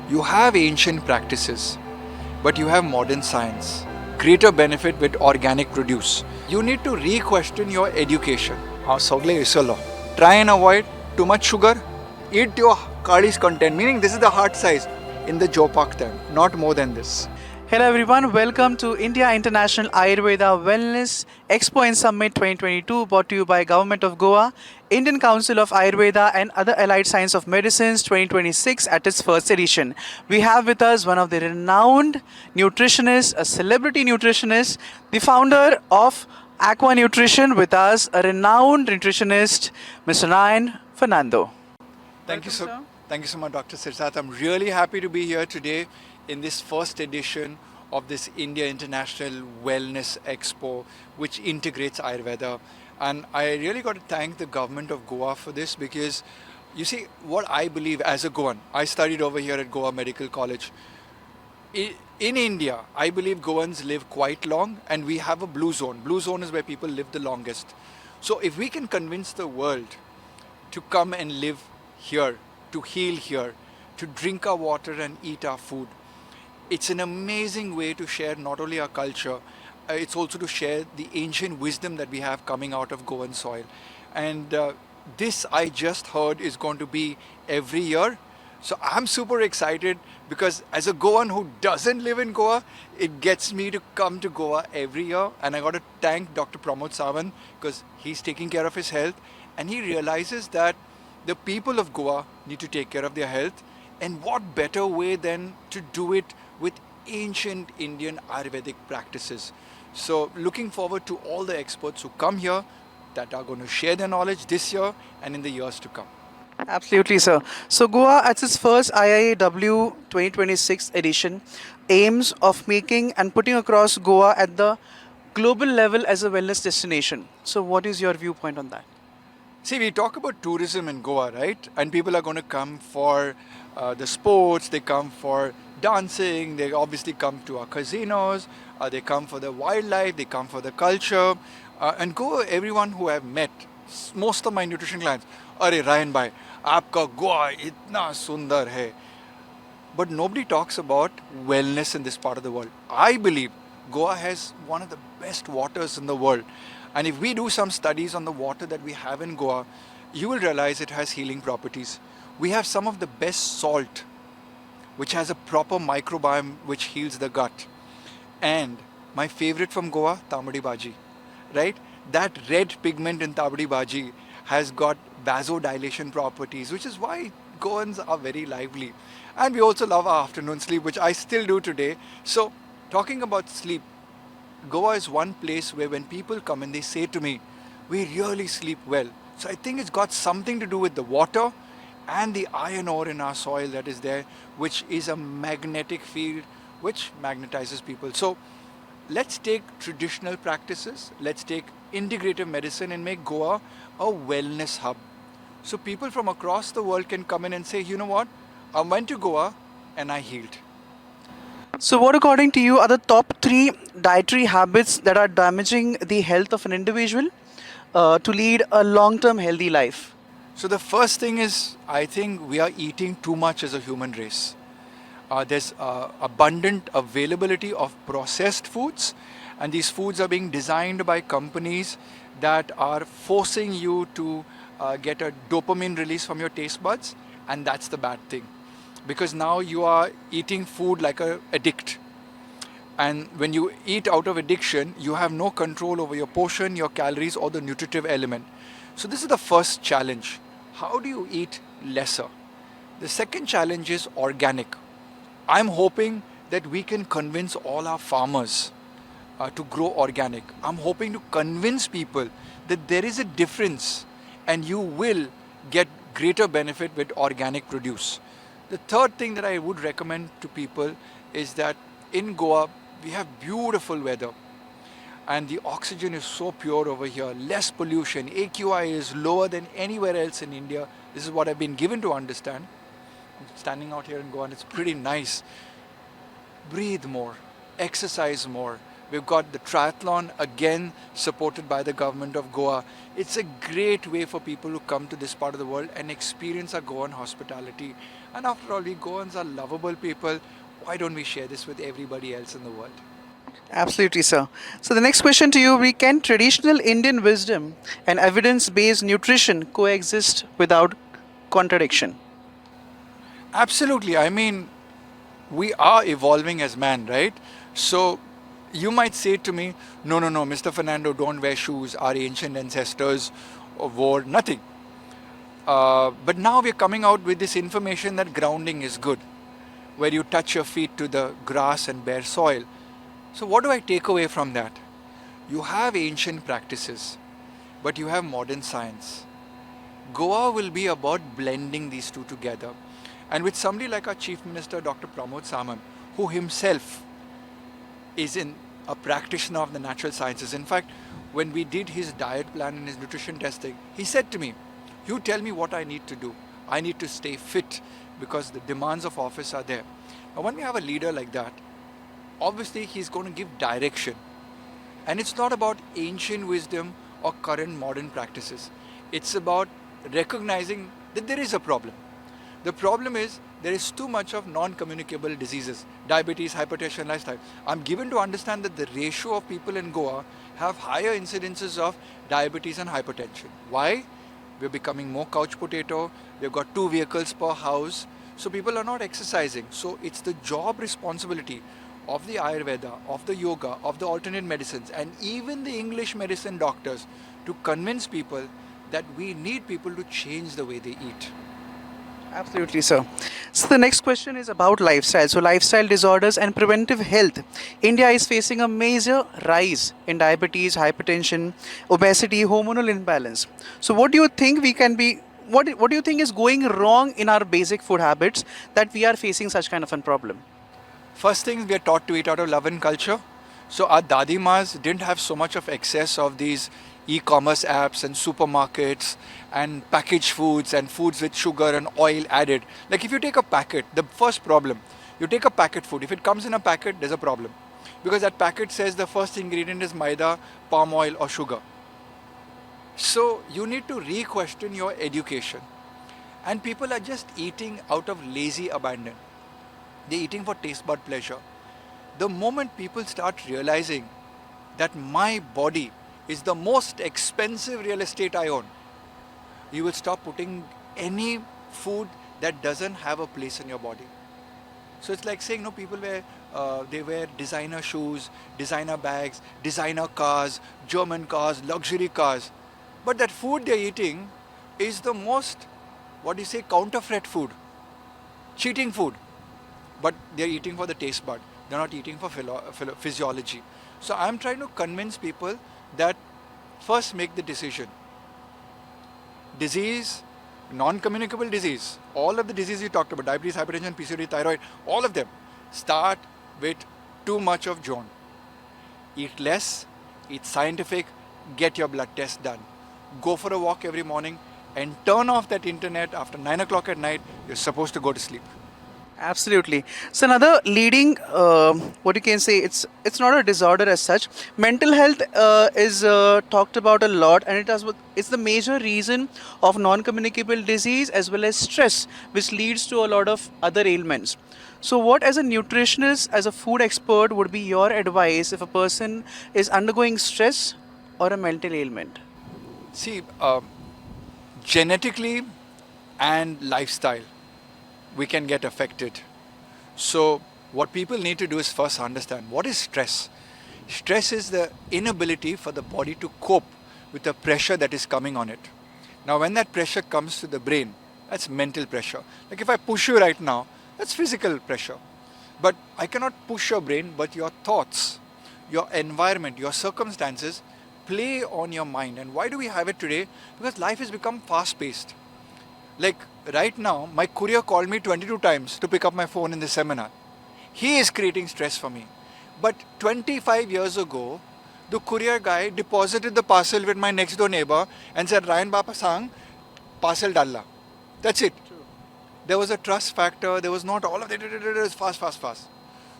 You have ancient practices, but you have modern science. Greater benefit with organic produce. You need to re-question your education. Try and avoid too much sugar. Eat your curry's content, meaning this is the heart size in the Jopak time, not more than this. Hello everyone, welcome to India International Ayurveda Wellness Expo and Summit 2022 brought to you by Government of Goa, Indian Council of Ayurveda and other allied science of medicines 2026 at its first edition. We have with us one of the renowned nutritionists, a celebrity nutritionist, the founder of Aqua Nutrition with us, a renowned nutritionist, Mr. Ryan Fernando. Thank you Welcome, so sir. thank you so much, Dr. Sirsat. I'm really happy to be here today in this first edition of this India International Wellness Expo, which integrates Ayurveda. And I really got to thank the government of Goa for this because you see what I believe as a Goan. I studied over here at Goa Medical College. In India, I believe Goans live quite long and we have a blue zone. Blue zone is where people live the longest. So if we can convince the world to come and live here, to heal here, to drink our water and eat our food, it's an amazing way to share not only our culture, it's also to share the ancient wisdom that we have coming out of Goan soil. And this I just heard is going to be every year. So I'm super excited because as a Goan who doesn't live in Goa, it gets me to come to Goa every year. And I got to thank Dr. Pramod Sawant because he's taking care of his health and he realizes that the people of Goa need to take care of their health. And what better way than to do it with ancient Indian Ayurvedic practices. So looking forward to all the experts who come here that are going to share their knowledge this year and in the years to come. Absolutely, sir. So, Goa, at its first IIAW 2026 edition, aims of making and putting across Goa at the global level as a wellness destination. So, what is your viewpoint on that? See, we talk about tourism in Goa, right? And people are going to come for the sports, they come for dancing, they obviously come to our casinos, they come for the wildlife, they come for the culture. And Goa, everyone who I've met, most of my nutrition clients, Arey Ryan bhai, aapka Goa itna sundar hai. But nobody talks about wellness in this part of the world. I believe Goa has one of the best waters in the world. And if we do some studies on the water that we have in Goa, you will realize it has healing properties. We have some of the best salt, which has a proper microbiome which heals the gut. And my favorite from Goa, tamadi bhaji, right? That red pigment in tamadi bhaji has got vasodilation properties, which is why Goans are very lively. And we also love our afternoon sleep, which I still do today. So, talking about sleep, Goa is one place where when people come and they say to me, we really sleep well. So I think it's got something to do with the water and the iron ore in our soil that is there, which is a magnetic field which magnetizes people. So let's take traditional practices, let's take integrative medicine and make Goa a wellness hub. So people from across the world can come in and say, you know what, I went to Goa and I healed. So, what, according to you, are the top three dietary habits that are damaging the health of an individual to lead a long term healthy life? So the first thing is, I think we are eating too much as a human race. There's abundant availability of processed foods, and these foods are being designed by companies that are forcing you to get a dopamine release from your taste buds, and that's the bad thing. Because now you are eating food like a addict. And when you eat out of addiction, you have no control over your portion, your calories, or the nutritive element. So this is the first challenge. How do you eat lesser? The second challenge is organic. I'm hoping that we can convince all our farmers to grow organic. I'm hoping to convince people that there is a difference and you will get greater benefit with organic produce. The third thing that I would recommend to people is that in Goa, we have beautiful weather and the oxygen is so pure over here, less pollution, AQI is lower than anywhere else in India. This is what I've been given to understand. I'm standing out here in Goa and it's pretty nice. Breathe more, exercise more, We've got the triathlon again supported by the government of Goa. It's a great way for people who come to this part of the world and experience our Goan hospitality. And after all, we Goans are lovable people. Why don't we share this with everybody else in the world? Absolutely, sir. So the next question to you: we can traditional Indian wisdom and evidence-based nutrition coexist without contradiction? Absolutely. I mean, we are evolving as man, right? So you might say to me, no, no, no, Mr. Fernando, don't wear shoes. Our ancient ancestors wore nothing. But now we're coming out with this information that grounding is good, where you touch your feet to the grass and bare soil. So, what do I take away from that? You have ancient practices, but you have modern science. Goa will be about blending these two together. And with somebody like our Chief Minister, Dr. Pramod Samant, who himself is in a practitioner of the natural sciences. In fact, when we did his diet plan and his nutrition testing, he said to me, you tell me what I need to do. I need to stay fit because the demands of office are there. Now, when we have a leader like that, obviously he's going to give direction. And it's not about ancient wisdom or current modern practices. It's about recognizing that there is a problem. The problem is there is too much of non-communicable diseases, diabetes, hypertension, lifestyle. I'm given to understand that the ratio of people in Goa have higher incidences of diabetes and hypertension. Why? We're becoming more couch potato. We've got 2 vehicles per house. So people are not exercising. So it's the job responsibility of the Ayurveda, of the yoga, of the alternate medicines, and even the English medicine doctors to convince people that we need people to change the way they eat. Absolutely, sir. So the next question is about lifestyle. So lifestyle disorders and preventive health. India is facing a major rise in diabetes, hypertension, obesity, hormonal imbalance. So what do you think we can be? What do you think is going wrong in our basic food habits that we are facing such kind of a problem? First thing, we are taught to eat out of love and culture. So our dadimas didn't have so much of excess of these e-commerce apps and supermarkets and packaged foods and foods with sugar and oil added. Like if you take a packet, the first problem, you take a packet food. If it comes in a packet, there's a problem. Because that packet says the first ingredient is maida, palm oil or sugar. So you need to re-question your education. And people are just eating out of lazy abandon. They're eating for taste bud pleasure. The moment people start realizing that my body is the most expensive real estate I own, you will stop putting any food that doesn't have a place in your body. So it's like saying, no, people they wear designer shoes, designer bags, designer cars, German cars, luxury cars. But that food they're eating is the most, what do you say, counterfeit food, cheating food. But they're eating for the taste bud. They're not eating for physiology. So I'm trying to convince people that first make the decision. Disease, non-communicable disease, all of the diseases you talked about, diabetes, hypertension, PCOD, thyroid, all of them start with too much of John. Eat less, eat scientific, get your blood test done. Go for a walk every morning and turn off that internet after 9 o'clock at night. You're supposed to go to sleep. Absolutely. So another leading, what you can say, it's not a disorder as such. Mental health is talked about a lot, and it's the major reason of non-communicable disease as well as stress, which leads to a lot of other ailments. So, what as a nutritionist, as a food expert, would be your advice if a person is undergoing stress or a mental ailment? See, genetically and lifestyle, we can get affected. So, what people need to do is first understand what is stress. Stress is the inability for the body to cope with the pressure that is coming on it. Now, when that pressure comes to the brain, that's mental pressure. Like if I push you right now, that's physical pressure. But I cannot push your brain, but your thoughts, your environment, your circumstances play on your mind. And why do we have it today? Because life has become fast paced. Like right now, my courier called me 22 times to pick up my phone in the seminar. He is creating stress for me. But 25 years ago, the courier guy deposited the parcel with my next door neighbor and said, Ryan Bapa Sang, parcel dalla. That's it. There was a trust factor. There was not all of it. It was fast, fast, fast.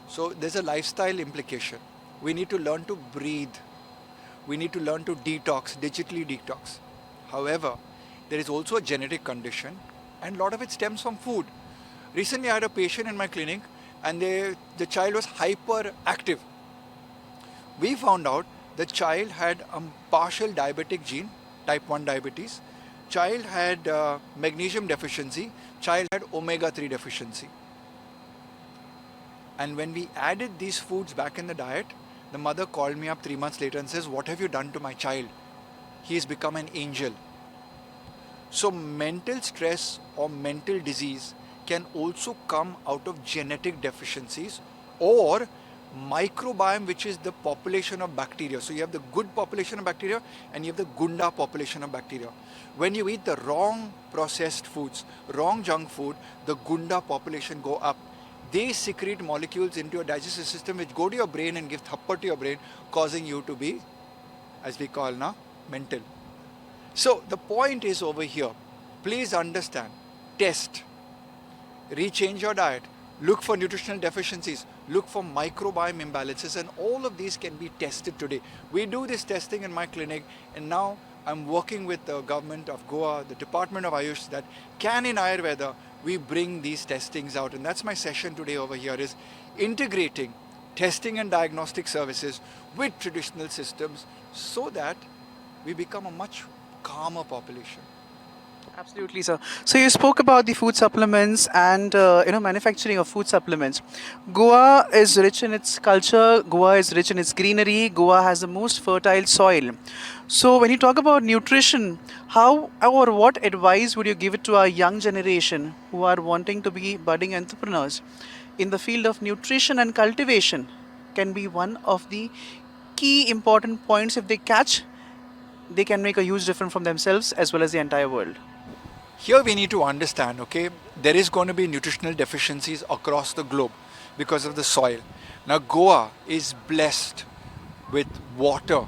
So there's a lifestyle implication. We need to learn to breathe. We need to learn to detox, digitally detox. However, there is also a genetic condition, and a lot of it stems from food. Recently, I had a patient in my clinic, and the child was hyperactive. We found out the child had a partial diabetic gene, type 1 diabetes. Child had magnesium deficiency. Child had omega 3 deficiency. And when we added these foods back in the diet, the mother called me up 3 months later and says, "What have you done to my child? He has become an angel." So, mental stress or mental disease can also come out of genetic deficiencies or microbiome, which is the population of bacteria. So, you have the good population of bacteria and you have the gunda population of bacteria. When you eat the wrong processed foods, wrong junk food, the gunda population go up. They secrete molecules into your digestive system which go to your brain and give thappar to your brain, causing you to be, as we call now, mental. So the point is over here, please understand, test, rechange your diet, look for nutritional deficiencies, look for microbiome imbalances, and all of these can be tested today. We do this testing in my clinic, and now I'm working with the government of Goa, the Department of Ayush, that can in Ayurveda we bring these testings out. And that's my session today over here, is integrating testing and diagnostic services with traditional systems so that we become a much calmer population. Absolutely, sir. So you spoke about the food supplements and manufacturing of food supplements. Goa is rich in its culture. Goa is rich in its greenery. Goa has the most fertile soil. So when you talk about nutrition, how or what advice would you give it to our young generation who are wanting to be budding entrepreneurs in the field of nutrition and cultivation? Can be one of the key important points. If they catch, they can make a huge difference from themselves as well as the entire world. Here we need to understand, okay, there is going to be nutritional deficiencies across the globe because of the soil. Now, Goa is blessed with water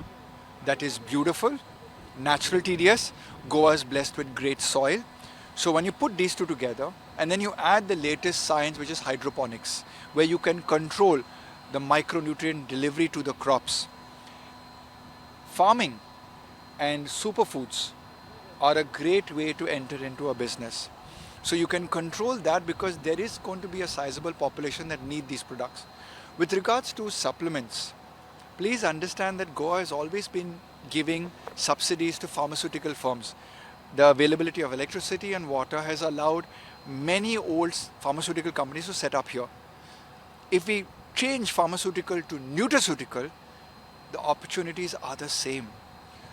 that is beautiful, natural TDS. Goa is blessed with great soil. So when you put these two together and then you add the latest science, which is hydroponics, where you can control the micronutrient delivery to the crops, farming and superfoods are a great way to enter into a business. So you can control that because there is going to be a sizable population that need these products. With regards to supplements, please understand that Goa has always been giving subsidies to pharmaceutical firms. The availability of electricity and water has allowed many old pharmaceutical companies to set up here. If we change pharmaceutical to nutraceutical, the opportunities are the same.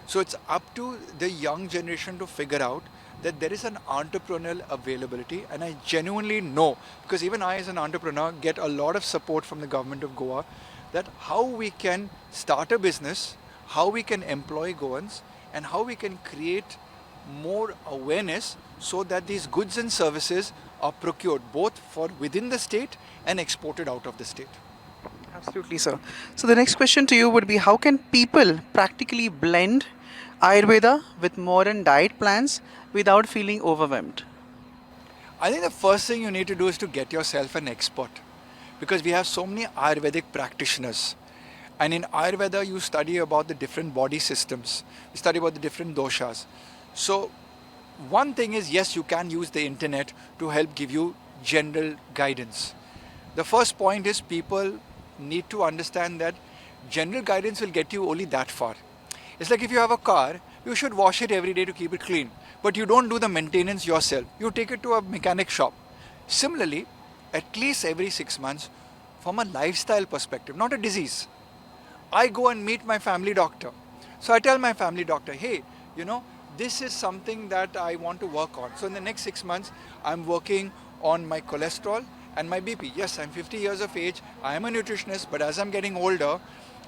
So it's up to the young generation to figure out that there is an entrepreneurial availability, and I genuinely know, because even I as an entrepreneur get a lot of support from the government of Goa, that how we can start a business, how we can employ Goans, and how we can create more awareness so that these goods and services are procured both for within the state and exported out of the state. Absolutely, sir. So the next question to you would be, how can people practically blend Ayurveda with modern diet plans without feeling overwhelmed? I think the first thing you need to do is to get yourself an expert, because we have so many Ayurvedic practitioners. And in Ayurveda, you study about the different body systems, you study about the different doshas. So, one thing is, yes, you can use the internet to help give you general guidance. The first point is, people need to understand that general guidance will get you only that far. It's like if you have a car, you should wash it every day to keep it clean. But you don't do the maintenance yourself. You take it to a mechanic shop. Similarly, at least every 6 months, from a lifestyle perspective, not a disease, I go and meet my family doctor. So I tell my family doctor, hey, this is something that I want to work on. So in the next 6 months, I'm working on my cholesterol and my BP. Yes, I'm 50 years of age. I am a nutritionist, but as I'm getting older,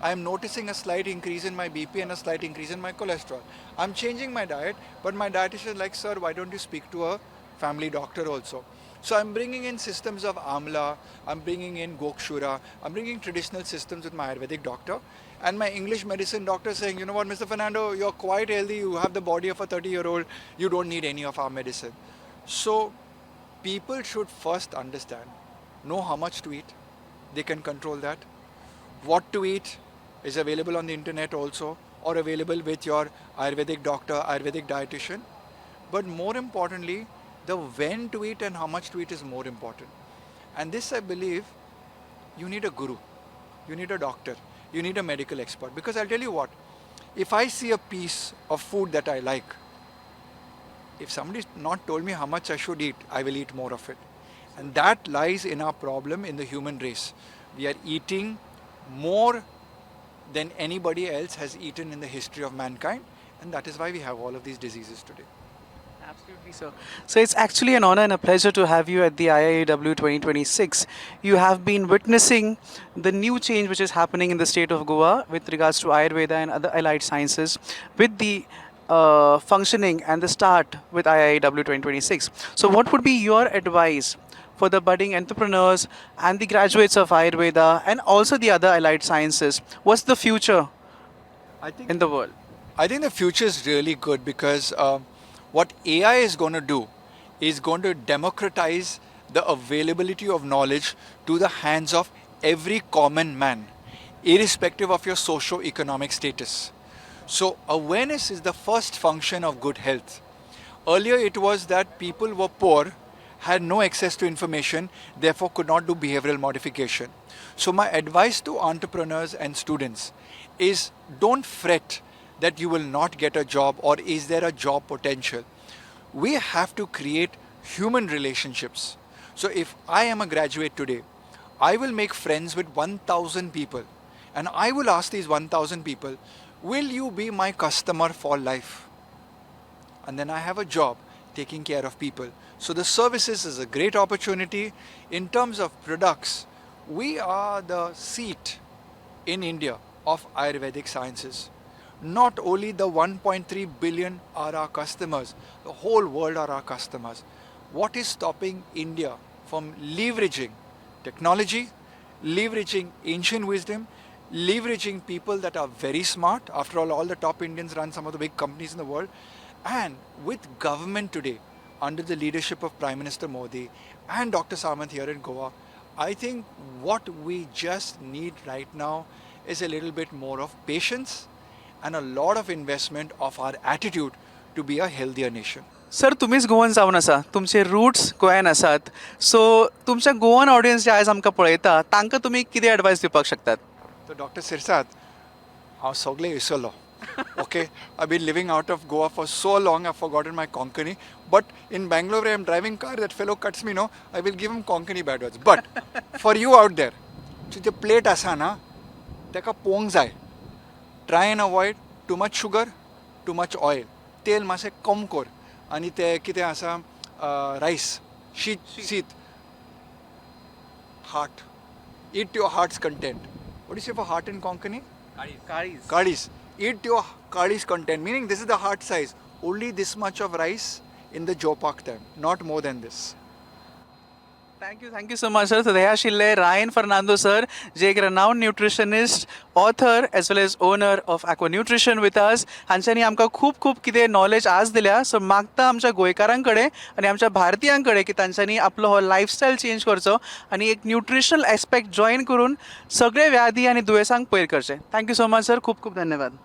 I'm noticing a slight increase in my BP and a slight increase in my cholesterol. I'm changing my diet, but my dietitian is like, sir, why don't you speak to a family doctor also? So I'm bringing in systems of Amla, I'm bringing in Gokshura, I'm bringing traditional systems with my Ayurvedic doctor. And my English medicine doctor saying, you know what, Mr. Fernando, you're quite healthy, you have the body of a 30-year-old, you don't need any of our medicine. So people should first understand, know how much to eat, they can control that, what to eat, is available on the internet also, or available with your Ayurvedic doctor, Ayurvedic dietitian. But more importantly, the when to eat and how much to eat is more important. And this, I believe, you need a guru, you need a doctor, you need a medical expert. Because I'll tell you what, if I see a piece of food that I like, if somebody's not told me how much I should eat, I will eat more of it. And that lies in our problem in the human race. We are eating more than anybody else has eaten in the history of mankind, and that is why we have all of these diseases today. Absolutely, sir. So it's actually an honor and a pleasure to have you at the IIAW 2026. You have been witnessing the new change which is happening in the state of Goa with regards to Ayurveda and other allied sciences with the functioning and the start with IIAW 2026. So, what would be your advice for the budding entrepreneurs and the graduates of Ayurveda and also the other allied sciences? What's the future I think in the world? I think the future is really good because what AI is going to do is going to democratize the availability of knowledge to the hands of every common man, irrespective of your socio-economic status. So awareness is the first function of good health. Earlier it was that people were poor, had no access to information, therefore could not do behavioral modification. So my advice to entrepreneurs and students is don't fret that you will not get a job or is there a job potential. We have to create human relationships. So if I am a graduate today, I will make friends with 1000 people and I will ask these 1000 people, will you be my customer for life? And then I have a job taking care of people. So the services is a great opportunity. In terms of products, we are the seat in India of Ayurvedic sciences. Not only the 1.3 billion are our customers, the whole world are our customers. What is stopping India from leveraging technology, leveraging ancient wisdom, leveraging people that are very smart? After all the top Indians run some of the big companies in the world. And with government today, under the leadership of Prime Minister Modi and Dr. Samant here in Goa, I think what we just need right now is a little bit more of patience and a lot of investment of our attitude to be a healthier nation. Sir तुमीच गोवन जावन आसा तुमचे roots गोंयान आसात सो तुमच्या Goan audience जे आयज आमकां पळयता तांकां तुमी कितें एडवायस दिवपाक शकतात So Dr. Sirsat, हांव सगळें विसरलो. Okay, I've been living out of Goa for so long, I've forgotten my Konkani. But in Bangalore, where I'm driving car, that fellow cuts me, no, I will give him Konkani bad words. But for you out there, the plate asa na, teka pong jai. Try and avoid too much sugar, too much oil. तेल मातशें कम कर आनी ते कितें आसा rice शीत heart. Eat your heart's content. What do you say for heart in Konkani? Kadis. Eat your kadis content, meaning this is the heart size. Only this much of rice in the jopak time, not more than this. Thank you so much, sir. So, they are Ryan Fernando, sir, a renowned nutritionist, author, as well as owner of Aqua Nutrition with us. हांच्यानी आमकां खूब कितें knowledge आज दिल्या सो मागता आमच्या गोंयकारां कडेन आनी आमच्या भारतीयां कडेन की तांच्यांनी आपलो हो लायफस्टायल चेंज करचो आनी एक न्यूट्रिशनल एस्पेक्ट जॉईन करून सगळे व्याधी आनी दुयेंसांक पयर करचे. Thank you so much, sir. खूब धन्यवाद.